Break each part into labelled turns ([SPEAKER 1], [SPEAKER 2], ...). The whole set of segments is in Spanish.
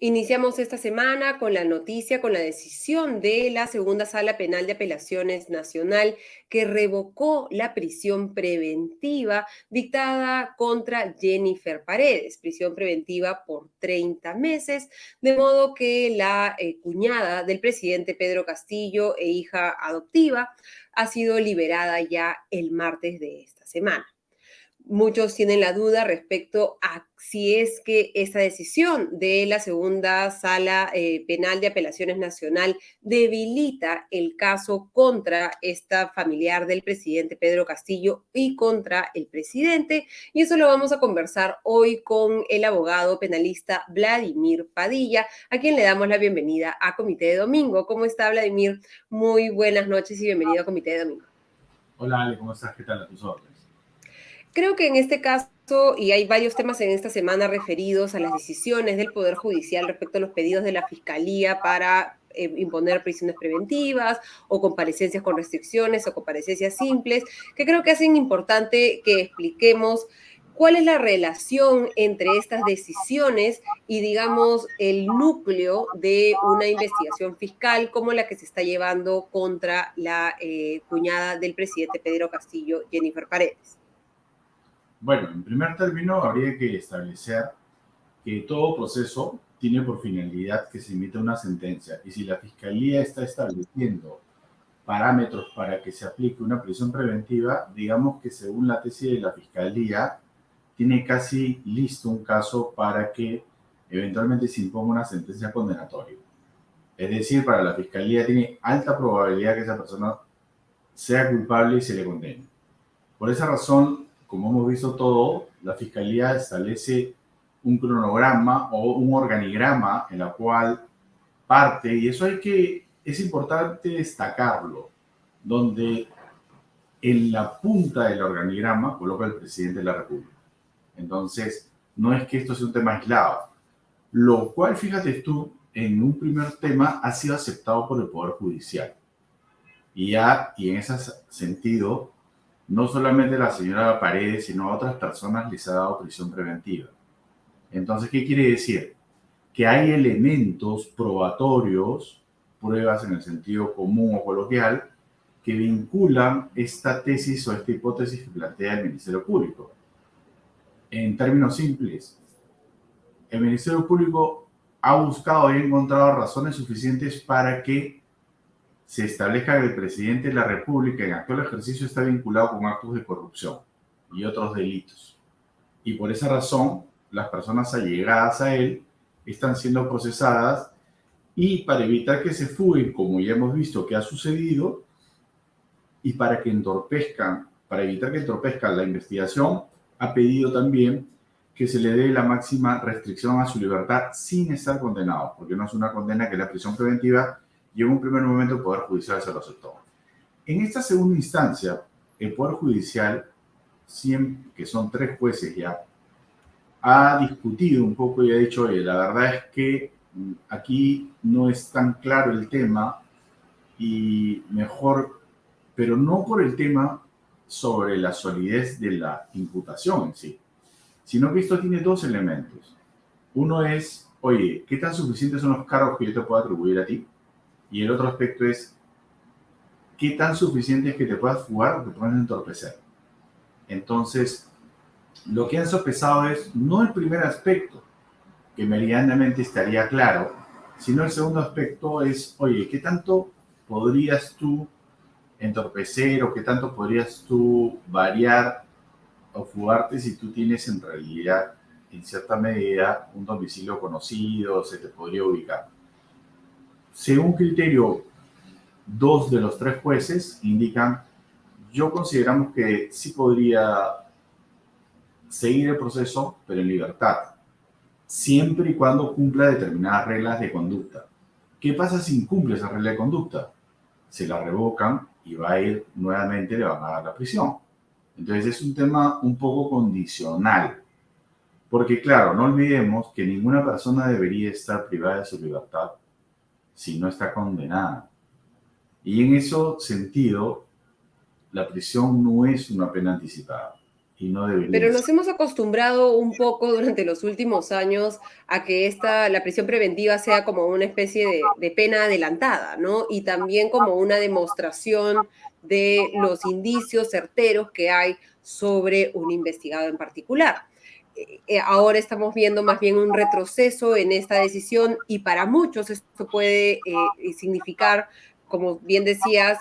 [SPEAKER 1] Iniciamos esta semana con la noticia, con la decisión de la Segunda Sala Penal de Apelaciones Nacional que revocó la prisión preventiva dictada contra Jennifer Paredes, prisión preventiva por 30 meses, de modo que la cuñada del presidente Pedro Castillo e hija adoptiva ha sido liberada ya el martes de esta semana. Muchos tienen la duda respecto a si es que esta decisión de la Segunda Sala Penal de Apelaciones Nacional debilita el caso contra esta familiar del presidente Pedro Castillo y contra el presidente. Y eso lo vamos a conversar hoy con el abogado penalista Vladimir Padilla, a quien le damos la bienvenida a Comité de Domingo. ¿Cómo está, Vladimir? Muy buenas noches y bienvenido a Comité de Domingo.
[SPEAKER 2] Hola Ale, ¿cómo estás? ¿Qué tal? A tus órdenes.
[SPEAKER 1] Creo que en este caso, y hay varios temas en esta semana referidos a las decisiones del Poder Judicial respecto a los pedidos de la Fiscalía para imponer prisiones preventivas o comparecencias con restricciones o comparecencias simples, que creo que hacen importante que expliquemos cuál es la relación entre estas decisiones y, digamos, el núcleo de una investigación fiscal como la que se está llevando contra la cuñada del presidente Pedro Castillo, Jennifer Paredes.
[SPEAKER 2] Bueno, en primer término, habría que establecer que todo proceso tiene por finalidad que se emita una sentencia. Y si la Fiscalía está estableciendo parámetros para que se aplique una prisión preventiva, digamos que según la tesis de la Fiscalía, tiene casi listo un caso para que eventualmente se imponga una sentencia condenatoria. Es decir, para la Fiscalía tiene alta probabilidad que esa persona sea culpable y se le condene. Por esa razón, como hemos visto todo, la Fiscalía establece un cronograma o un organigrama en la cual parte, y eso es importante destacarlo, donde en la punta del organigrama coloca el presidente de la República. Entonces, no es que esto sea un tema aislado, lo cual, fíjate tú, en un primer tema ha sido aceptado por el Poder Judicial. Y en ese sentido, no solamente la señora Paredes, sino a otras personas les ha dado prisión preventiva. Entonces, ¿qué quiere decir? Que hay elementos probatorios, pruebas en el sentido común o coloquial, que vinculan esta tesis o esta hipótesis que plantea el Ministerio Público. En términos simples, el Ministerio Público ha buscado y ha encontrado razones suficientes para que se establezca que el presidente de la República en actual ejercicio está vinculado con actos de corrupción y otros delitos. Y por esa razón, las personas allegadas a él están siendo procesadas y para evitar que se fuguen, como ya hemos visto que ha sucedido, y para evitar que entorpezcan la investigación, ha pedido también que se le dé la máxima restricción a su libertad sin estar condenado, porque no es una condena que es la prisión preventiva, y en un primer momento el Poder Judicial se lo aceptó. En esta segunda instancia, el Poder Judicial, que son 3 jueces ya, ha discutido un poco y ha dicho, oye, la verdad es que aquí no es tan claro el tema y mejor, pero no por el tema sobre la solidez de la imputación en sí, sino que esto tiene 2 elementos. Uno es, oye, ¿qué tan suficientes son los cargos que yo te puedo atribuir a ti? Y el otro aspecto es, ¿qué tan suficiente es que te puedas fugar o te puedas entorpecer? Entonces, lo que han sopesado es no el primer aspecto, que meridianamente estaría claro, sino el segundo aspecto es, oye, ¿qué tanto podrías tú entorpecer o qué tanto podrías tú variar o fugarte si tú tienes en realidad, en cierta medida, un domicilio conocido, se te podría ubicar? Según criterio, 2 de los 3 jueces indican, yo consideramos que sí podría seguir el proceso, pero en libertad, siempre y cuando cumpla determinadas reglas de conducta. ¿Qué pasa si incumple esa regla de conducta? Se la revocan y va a ir nuevamente, le van a dar la prisión. Entonces es un tema un poco condicional, porque claro, no olvidemos que ninguna persona debería estar privada de su libertad si no está condenada. Y en ese sentido, la prisión no es una pena anticipada. y no debería
[SPEAKER 1] Pero
[SPEAKER 2] ser.
[SPEAKER 1] nos hemos acostumbrado un poco durante los últimos años a que la prisión preventiva sea como una especie de pena adelantada, ¿no? Y también como una demostración de los indicios certeros que hay sobre un investigado en particular. Ahora estamos viendo más bien un retroceso en esta decisión y para muchos esto puede significar, como bien decías,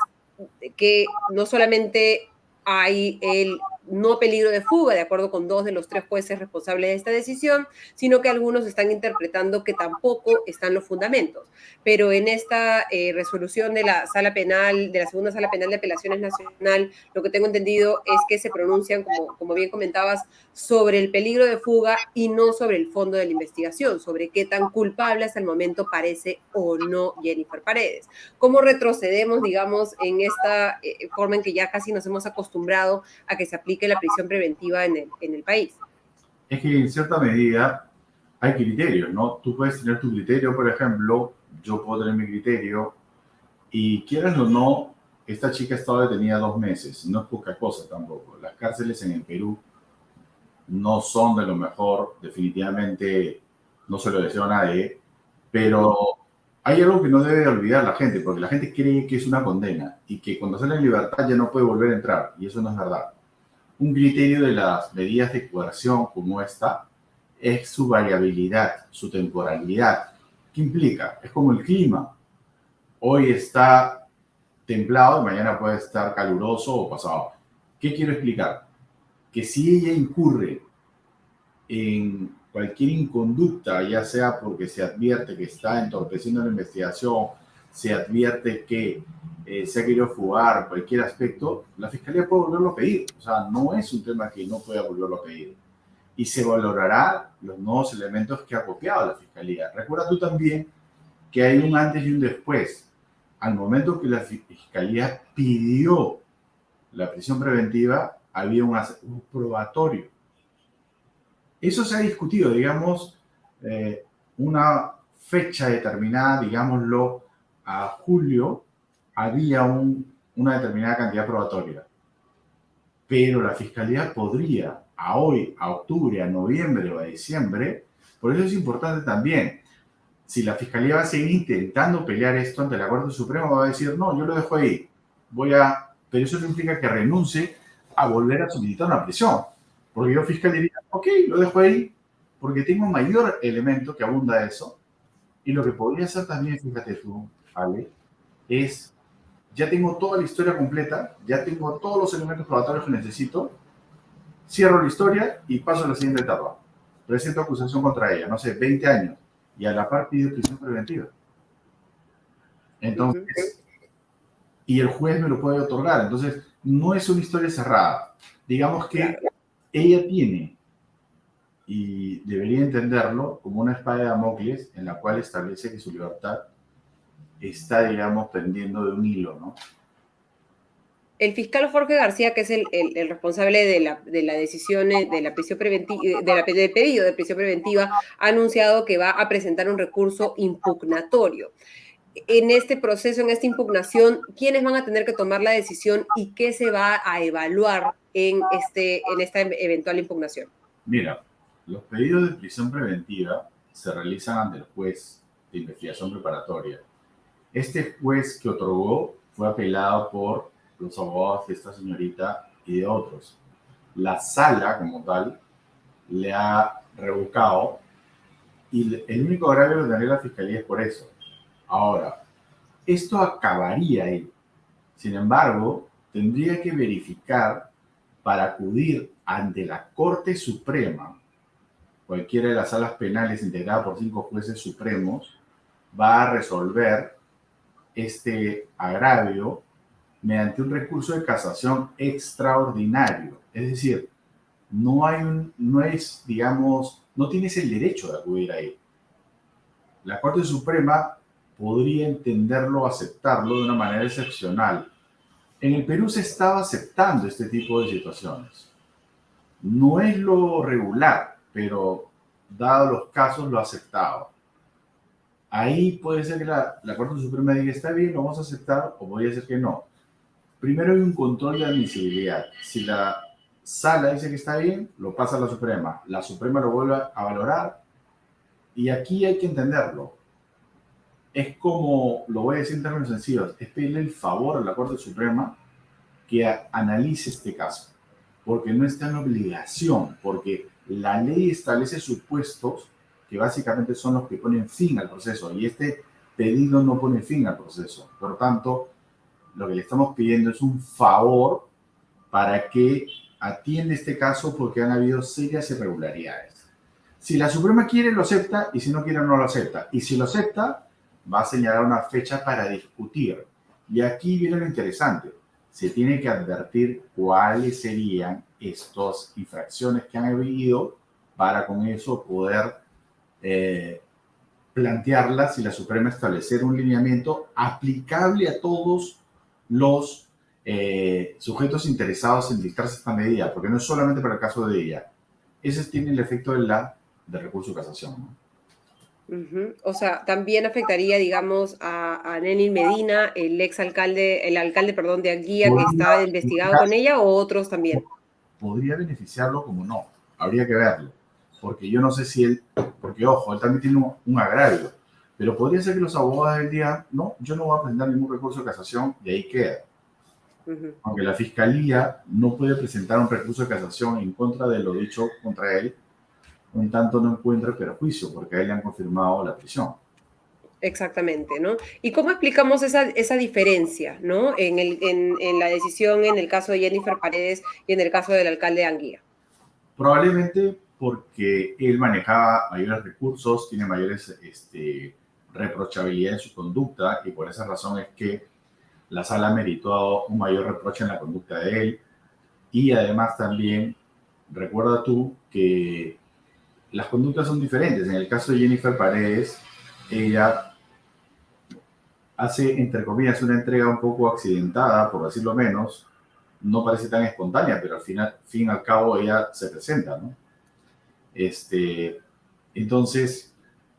[SPEAKER 1] que no solamente hay el no peligro de fuga, de acuerdo con 2 de los 3 jueces responsables de esta decisión, sino que algunos están interpretando que tampoco están los fundamentos. Pero en esta resolución de la sala penal, de la segunda sala penal de apelaciones nacional, lo que tengo entendido es que se pronuncian, como bien comentabas, sobre el peligro de fuga y no sobre el fondo de la investigación, sobre qué tan culpable hasta el momento parece o no Jennifer Paredes. ¿Cómo retrocedemos, digamos, en esta forma en que ya casi nos hemos acostumbrado a que se aplique la prisión preventiva en el país?
[SPEAKER 2] Es que en cierta medida hay criterios, ¿no? Tú puedes tener tu criterio, por ejemplo, yo puedo tener mi criterio, y quieras o no, esta chica ha estado detenida 2 meses, no es poca cosa tampoco. Las cárceles en el Perú no son de lo mejor, definitivamente no se lo deseo a nadie, pero hay algo que no debe olvidar la gente, porque la gente cree que es una condena y que cuando sale en libertad ya no puede volver a entrar, y eso no es verdad. Un criterio de las medidas de coerción como esta es su variabilidad, su temporalidad. ¿Qué implica? Es como el clima. Hoy está templado y mañana puede estar caluroso o pasado. ¿Qué quiero explicar? Que si ella incurre en cualquier inconducta, ya sea porque se advierte que está entorpeciendo la investigación, se advierte que se ha querido fugar, cualquier aspecto, la fiscalía puede volverlo a pedir. O sea, no es un tema que no pueda volverlo a pedir. Y se valorará los nuevos elementos que ha copiado la fiscalía. Recuerda tú también que hay un antes y un después. Al momento que la fiscalía pidió la prisión preventiva, había un probatorio. Eso se ha discutido, digamos, una fecha determinada, digámoslo, a julio, había una determinada cantidad probatoria. Pero la fiscalía podría, a hoy, a octubre, a noviembre o a diciembre, por eso es importante también, si la fiscalía va a seguir intentando pelear esto ante la Corte Suprema, va a decir, no, yo lo dejo ahí, pero eso no implica que renuncie a volver a solicitar una prisión. Porque yo fiscal diría, ok, lo dejo ahí, porque tengo un mayor elemento que abunda de eso. Y lo que podría hacer también, fíjate tú, Ale, es, ya tengo toda la historia completa, ya tengo todos los elementos probatorios que necesito, cierro la historia y paso a la siguiente etapa. Presento acusación contra ella, no sé, 20 años, y a la par pido prisión preventiva.
[SPEAKER 1] Uh -huh.
[SPEAKER 2] Entonces, y el juez me lo puede otorgar. Entonces, no es una historia cerrada. Digamos que
[SPEAKER 1] Claro.
[SPEAKER 2] ella tiene, y debería entenderlo, como una espada de Damocles en la cual establece que su libertad está, digamos, pendiendo de un hilo, ¿no?
[SPEAKER 1] El fiscal Jorge García, que es el responsable de la decisión de la prisión preventiva, del pedido de prisión preventiva, ha anunciado que va a presentar un recurso impugnatorio. En este proceso, en esta impugnación, ¿quiénes van a tener que tomar la decisión y qué se va a evaluar en esta eventual impugnación?
[SPEAKER 2] Mira, los pedidos de prisión preventiva se realizan ante el juez de investigación preparatoria. Este juez que otorgó fue apelado por los abogados de esta señorita y de otros. La sala, como tal, le ha revocado y el único agravio que tendría la fiscalía es por eso. Ahora, esto acabaría ahí. Sin embargo, tendría que verificar para acudir ante la Corte Suprema, cualquiera de las salas penales integrada por 5 jueces supremos, va a resolver este agravio mediante un recurso de casación extraordinario. Es decir, no tienes el derecho de acudir ahí. La Corte Suprema podría entenderlo, aceptarlo de una manera excepcional. En el Perú se estaba aceptando este tipo de situaciones. No es lo regular, pero dado los casos lo ha aceptado. Ahí puede ser que la Corte Suprema diga, está bien, lo vamos a aceptar, o podría ser que no. Primero hay un control de admisibilidad. Si la Sala dice que está bien, lo pasa a la Suprema lo vuelve a valorar, y aquí hay que entenderlo. Es como, lo voy a decir en términos sencillos, es pedirle el favor a la Corte Suprema que analice este caso, porque no está en obligación, porque la ley establece supuestos que básicamente son los que ponen fin al proceso, y este pedido no pone fin al proceso. Por lo tanto, lo que le estamos pidiendo es un favor para que atienda este caso, porque han habido serias irregularidades. Si la Suprema quiere, lo acepta, y si no quiere, no lo acepta. Y si lo acepta, va a señalar una fecha para discutir. Y aquí viene lo interesante. Se tiene que advertir cuáles serían estas infracciones que han habido para con eso poder plantearlas y la Suprema establecer un lineamiento aplicable a todos los sujetos interesados en dictarse esta medida, porque no es solamente para el caso de ella. Ese tiene el efecto del recurso de casación, ¿no?
[SPEAKER 1] O sea, también afectaría, digamos, a Lenin Medina, el alcalde, perdón, de Anguía, que está investigado con ella, o otros también.
[SPEAKER 2] Podría beneficiarlo como no, habría que verlo, porque yo no sé si él, porque ojo, él también tiene un agravio, pero podría ser que los abogados del día, no, yo no voy a presentar ningún recurso de casación, y ahí queda. Aunque la Fiscalía no puede presentar un recurso de casación en contra de lo dicho contra él, en tanto no encuentre perjuicio, porque a él le han confirmado la prisión.
[SPEAKER 1] Exactamente, ¿no? ¿Y cómo explicamos esa diferencia, ¿no? En la decisión en el caso de Jennifer Paredes y en el caso del alcalde de Anguía?
[SPEAKER 2] Probablemente porque él manejaba mayores recursos, tiene mayores reprochabilidad en su conducta, y por esa razón es que la sala meritó un mayor reproche en la conducta de él. Y además también, recuerda tú que las conductas son diferentes. En el caso de Jennifer Paredes, ella hace, entre comillas, una entrega un poco accidentada, por decirlo menos. No parece tan espontánea, pero al final, fin al cabo, ella se presenta, ¿no? Entonces,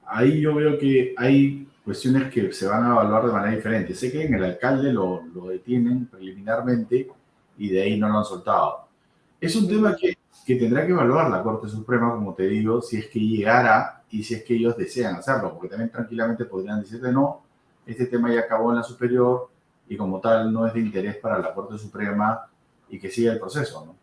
[SPEAKER 2] ahí yo veo que hay cuestiones que se van a evaluar de manera diferente. Sé que en el alcalde lo detienen preliminarmente y de ahí no lo han soltado. Es un tema que tendrá que evaluar la Corte Suprema, como te digo, si es que llegara y si es que ellos desean hacerlo, porque también tranquilamente podrían decirte no, este tema ya acabó en la superior y como tal no es de interés para la Corte Suprema y que siga el proceso, ¿no?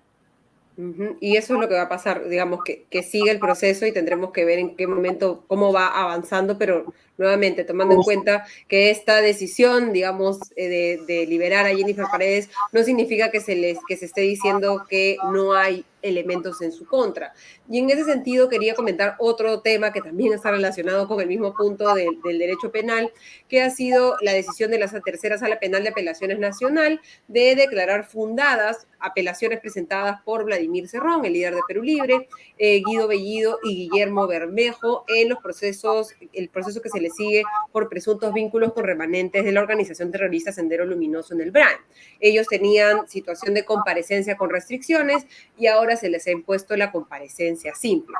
[SPEAKER 1] Y eso es lo que va a pasar, digamos, que sigue el proceso y tendremos que ver en qué momento, cómo va avanzando, pero nuevamente, tomando en cuenta que esta decisión, digamos, de liberar a Jennifer Paredes no significa que se esté diciendo que no hay elementos en su contra. Y en ese sentido quería comentar otro tema que también está relacionado con el mismo punto del derecho penal, que ha sido la decisión de la tercera Sala Penal de Apelaciones Nacional de declarar fundadas apelaciones presentadas por Vladimir Cerrón, el líder de Perú Libre, Guido Bellido y Guillermo Bermejo en el proceso que se le sigue por presuntos vínculos con remanentes de la organización terrorista Sendero Luminoso en el BRAN. Ellos tenían situación de comparecencia con restricciones y ahora se les ha impuesto la comparecencia simple.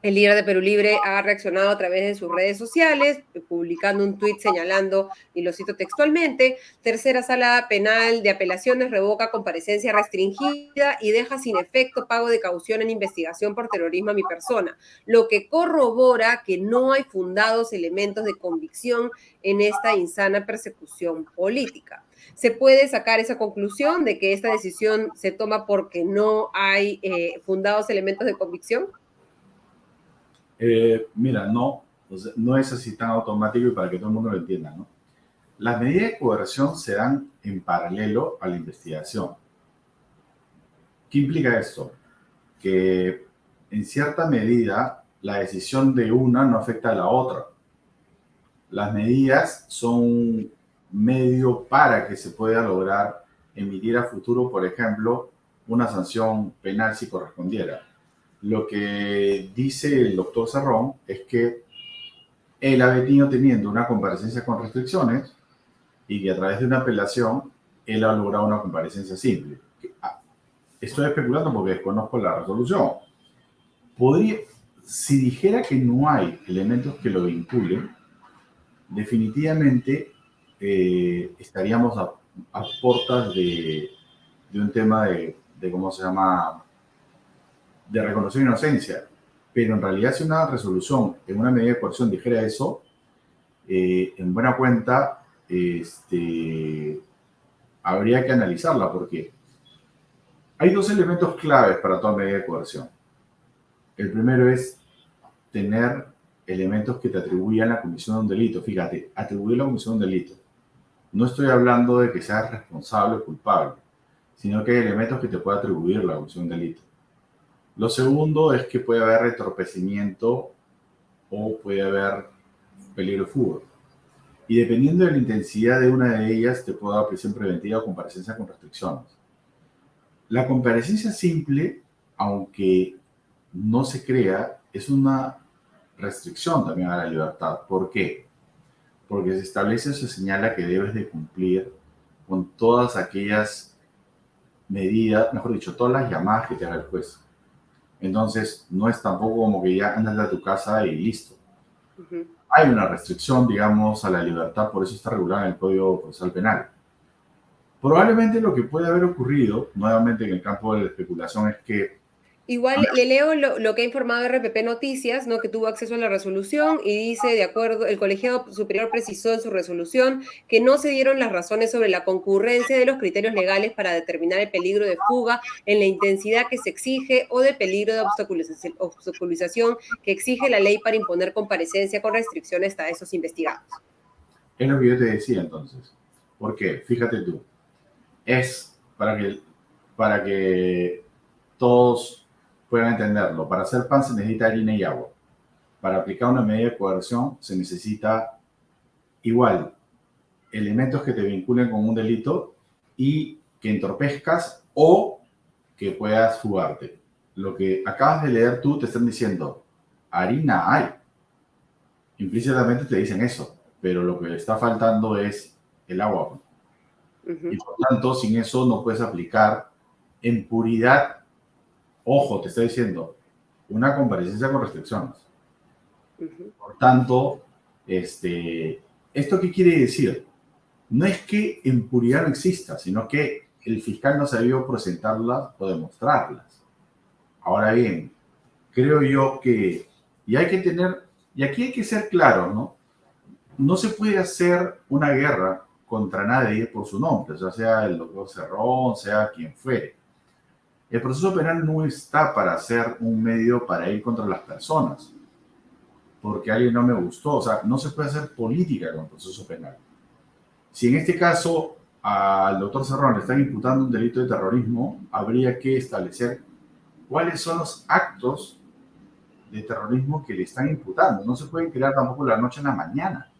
[SPEAKER 1] El líder de Perú Libre ha reaccionado a través de sus redes sociales, publicando un tuit señalando, y lo cito textualmente, tercera sala penal de apelaciones revoca comparecencia restringida y deja sin efecto pago de caución en investigación por terrorismo a mi persona, lo que corrobora que no hay fundados elementos de convicción en esta insana persecución política. ¿Se puede sacar esa conclusión de que esta decisión se toma porque no hay fundados elementos de convicción?
[SPEAKER 2] Mira, no, o sea, no es así tan automático, y para que todo el mundo lo entienda, ¿no? Las medidas de coerción se dan en paralelo a la investigación. ¿Qué implica esto? Que en cierta medida la decisión de una no afecta a la otra. Las medidas son un medio para que se pueda lograr emitir a futuro, por ejemplo, una sanción penal si correspondiera. Lo que dice el doctor Cerrón es que él ha venido teniendo una comparecencia con restricciones y que a través de una apelación él ha logrado una comparecencia simple. Estoy especulando porque desconozco la resolución. Podría, si dijera que no hay elementos que lo vinculen, definitivamente estaríamos a puertas de un tema ¿cómo se llama?, de reconocer inocencia. Pero en realidad si una resolución en una medida de coerción dijera eso, en buena cuenta, habría que analizarla porque hay dos elementos claves para toda medida de coerción. El primero es tener elementos que te atribuyan la comisión de un delito. Fíjate, atribuir la comisión de un delito. No estoy hablando de que seas responsable o culpable, sino que hay elementos que te pueden atribuir la comisión de un delito. Lo segundo es que puede haber entorpecimiento o puede haber peligro de fuga. Y dependiendo de la intensidad de una de ellas, te puede dar prisión preventiva o comparecencia con restricciones. La comparecencia simple, aunque no se crea, es una restricción también a la libertad. ¿Por qué? Porque se establece o se señala que debes de cumplir con todas aquellas medidas, mejor dicho, todas las llamadas que te haga el juez. Entonces, no es tampoco como que ya andas a tu casa y listo. Hay una restricción, digamos, a la libertad, por eso está regulada en el Código Procesal Penal. Probablemente lo que puede haber ocurrido, nuevamente en el campo de la especulación, es que...
[SPEAKER 1] Igual le leo lo que ha informado RPP Noticias, ¿no? Que tuvo acceso a la resolución y dice, de acuerdo, el colegiado superior precisó en su resolución que no se dieron las razones sobre la concurrencia de los criterios legales para determinar el peligro de fuga en la intensidad que se exige o de peligro de obstaculización que exige la ley para imponer comparecencia con restricciones a esos investigados.
[SPEAKER 2] Es lo que yo te decía entonces. ¿Por qué? Fíjate tú. Es para que todos puedan entenderlo. Para hacer pan se necesita harina y agua. Para aplicar una medida de coerción se necesita igual elementos que te vinculen con un delito y que entorpezcas o que puedas fugarte. Lo que acabas de leer tú te están diciendo, harina hay. Implícitamente te dicen eso, pero lo que está faltando es el agua. Y por tanto, sin eso no puedes aplicar en puridad. Ojo, te estoy diciendo, una comparecencia con restricciones. Por tanto, ¿esto qué quiere decir? No es que en puridad no exista, sino que el fiscal no sabió presentarlas o demostrarlas. Ahora bien, creo yo que, y aquí hay que ser claro, ¿no? No se puede hacer una guerra contra nadie por su nombre, o sea el doctor Cerrón, sea quien fuere. El proceso penal no está para ser un medio para ir contra las personas, porque alguien no me gustó. O sea, no se puede hacer política con el proceso penal. Si en este caso al doctor Cerrón le están imputando un delito de terrorismo, habría que establecer cuáles son los actos de terrorismo que le están imputando. No se pueden crear tampoco de la noche a la mañana,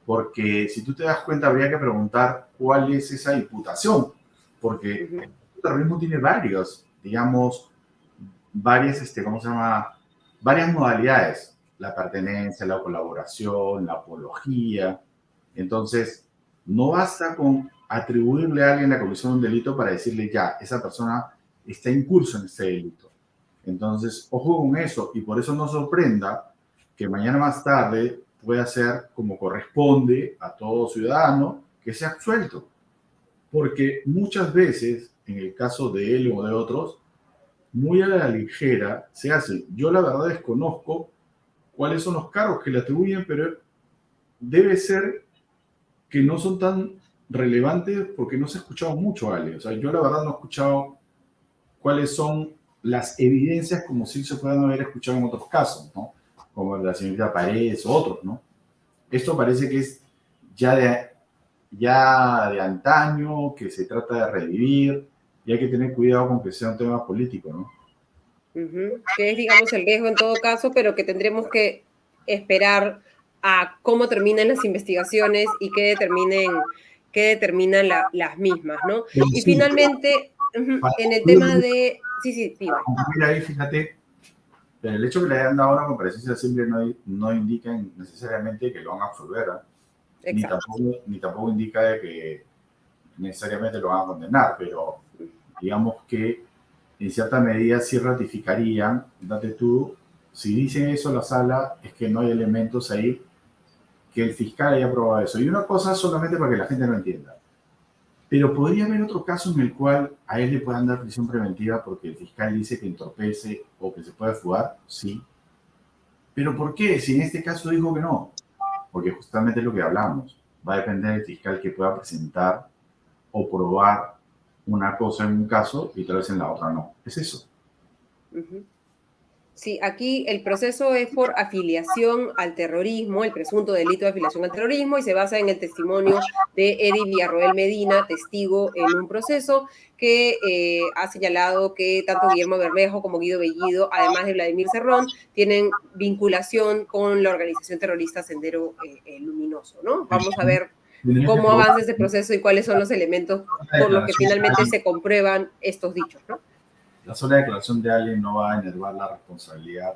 [SPEAKER 2] porque si tú te das cuenta habría que preguntar cuál es esa imputación, porque el terrorismo tiene varias ¿cómo se llama? Varias modalidades, la pertenencia, la colaboración, la apología. Entonces, no basta con atribuirle a alguien la comisión de un delito para decirle ya, esa persona está incurso en este delito. Entonces, ojo con eso, y por eso no sorprenda que mañana más tarde pueda ser como corresponde a todo ciudadano que sea absuelto. Porque muchas veces, en el caso de él o de otros, muy a la ligera se hace. Yo la verdad desconozco cuáles son los cargos que le atribuyen, pero debe ser que no son tan relevantes porque no se ha escuchado mucho, Ale. O sea, yo la verdad no he escuchado cuáles son las evidencias como si se puedan haber escuchado en otros casos, ¿no? Como la señorita Paredes o otros, ¿no? Esto parece que es ya de antaño, que se trata de revivir, y hay que tener cuidado con que sea un tema político, ¿no?
[SPEAKER 1] Que es, digamos, el riesgo en todo caso, pero que tendremos que esperar a cómo terminan las investigaciones y qué determinan las mismas, ¿no?
[SPEAKER 2] Pero
[SPEAKER 1] Y
[SPEAKER 2] sí,
[SPEAKER 1] finalmente, en el tema de... Sí, dime.
[SPEAKER 2] mira ahí, fíjate, pero el hecho que le hayan dado una comparecencia simple no indica necesariamente que lo van a absolver, ¿eh? Ni tampoco indica de que necesariamente lo van a condenar, pero digamos que en cierta medida sí ratificarían, date tú, si dicen eso la sala, es que no hay elementos ahí que el fiscal haya probado eso. Y una cosa solamente para que la gente no entienda. Pero podría haber otro caso en el cual a él le puedan dar prisión preventiva porque el fiscal dice que entorpece o que se puede fugar, sí. ¿Pero por qué? Si en este caso dijo que no. Porque justamente es lo que hablamos. Va a depender del fiscal que pueda presentar o probar una cosa en un caso y tal vez en la otra no. Es eso.
[SPEAKER 1] Ujú. Sí, aquí el proceso es por afiliación al terrorismo, el presunto delito de afiliación al terrorismo, y se basa en el testimonio de Eddie Villarroel Medina, testigo en un proceso que ha señalado que tanto Guillermo Bermejo como Guido Bellido, además de Vladimir Cerrón, tienen vinculación con la organización terrorista Sendero Luminoso, ¿no? Vamos a ver
[SPEAKER 2] Tendría que
[SPEAKER 1] cómo
[SPEAKER 2] probar
[SPEAKER 1] avanza este proceso y cuáles son los elementos
[SPEAKER 2] la
[SPEAKER 1] por los que
[SPEAKER 2] declaración de
[SPEAKER 1] finalmente
[SPEAKER 2] alguien.
[SPEAKER 1] se comprueban estos dichos, ¿no?
[SPEAKER 2] La sola declaración de alguien no va a enervar la responsabilidad,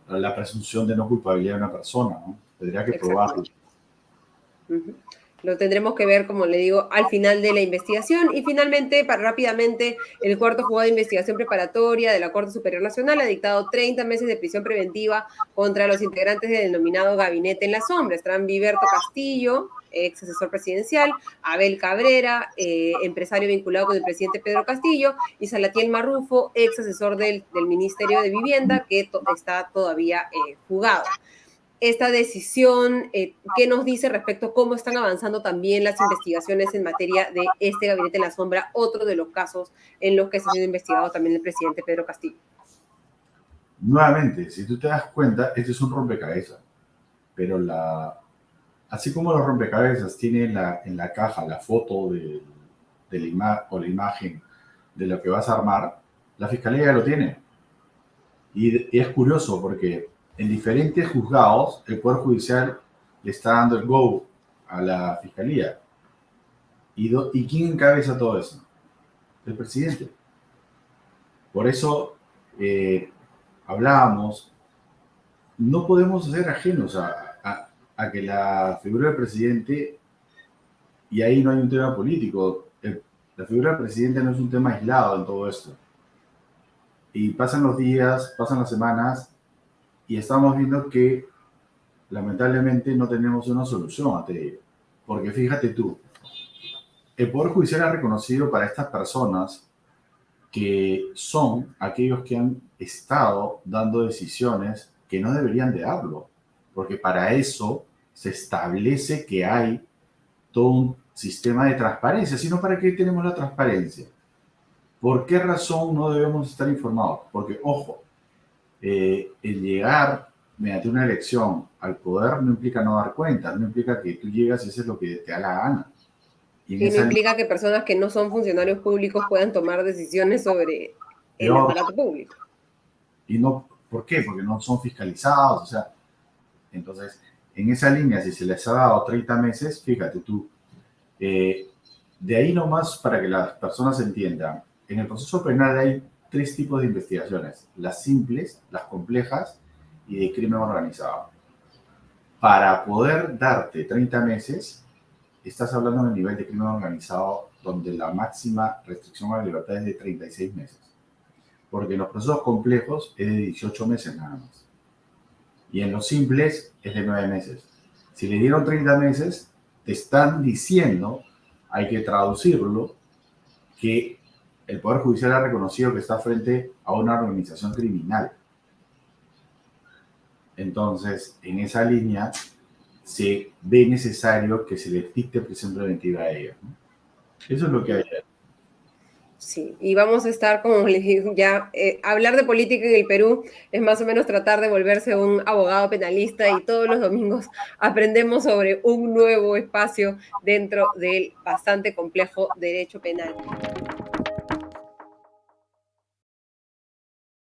[SPEAKER 2] la presunción de no culpabilidad de una persona, ¿no? Tendría que probarlo.
[SPEAKER 1] Exactamente. Ujú. Lo tendremos que ver, como le digo, al final de la investigación. Y finalmente, para rápidamente, el cuarto juzgado de investigación preparatoria de la Corte Superior Nacional ha dictado 30 meses de prisión preventiva contra los integrantes del denominado Gabinete en la Sombra. Estarán Viverto Castillo, ex asesor presidencial, Abel Cabrera, empresario vinculado con el presidente Pedro Castillo, y Salatiel Marrufo, ex asesor del Ministerio de Vivienda, que está todavía fugado. Esta decisión, ¿qué nos dice respecto a cómo están avanzando también las investigaciones en materia de este gabinete en la sombra, otro de los casos en los que está siendo investigado también el presidente Pedro Castillo?
[SPEAKER 2] Nuevamente, si tú te das cuenta, este es un rompecabezas, pero así como los rompecabezas tienen en la caja la foto de o la imagen de lo que vas a armar, la fiscalía ya lo tiene. Y es curioso porque en diferentes juzgados el Poder Judicial le está dando el go a la fiscalía. ¿Y quién encabeza todo eso? El presidente. Por eso hablábamos, no podemos ser ajenos a que la figura del presidente, y ahí no hay un tema político, la figura del presidente no es un tema aislado en todo esto. Y pasan los días, pasan las semanas, y estamos viendo que lamentablemente no tenemos una solución ante ello. Porque fíjate tú, el Poder Judicial ha reconocido para estas personas que son aquellos que han estado dando decisiones que no deberían de darlo, porque para eso se establece que hay todo un sistema de transparencia, sino para qué tenemos la transparencia. ¿Por qué razón no debemos estar informados? Porque, ojo, el llegar mediante una elección al poder no implica no dar cuenta, no implica que tú llegas y haces lo que te da la gana. Y en
[SPEAKER 1] Sí, no
[SPEAKER 2] esa
[SPEAKER 1] implica que personas que no son funcionarios públicos puedan tomar decisiones sobre el
[SPEAKER 2] peor,
[SPEAKER 1] aparato público.
[SPEAKER 2] y no, ¿por qué? Porque no son fiscalizados, o sea, entonces, en esa línea, si se les ha dado 30 meses, fíjate tú, de ahí nomás para que las personas entiendan, en el proceso penal hay tres tipos de investigaciones, las simples, las complejas y de crimen organizado. Para poder darte 30 meses, estás hablando del nivel de crimen organizado donde la máxima restricción a la libertad es de 36 meses. Porque en los procesos complejos es de 18 meses nada más. Y en los simples es de 9 meses. Si le dieron 30 meses, te están diciendo, hay que traducirlo, que el Poder Judicial ha reconocido que está frente a una organización criminal. Entonces, en esa línea, se ve necesario que se les dicte prisión preventiva a ellos, ¿no? Eso es lo que hay.
[SPEAKER 1] Sí, y vamos a estar, como les digo, ya hablar de política en el Perú es más o menos tratar de volverse un abogado penalista, y todos los domingos aprendemos sobre un nuevo espacio dentro del bastante complejo derecho penal.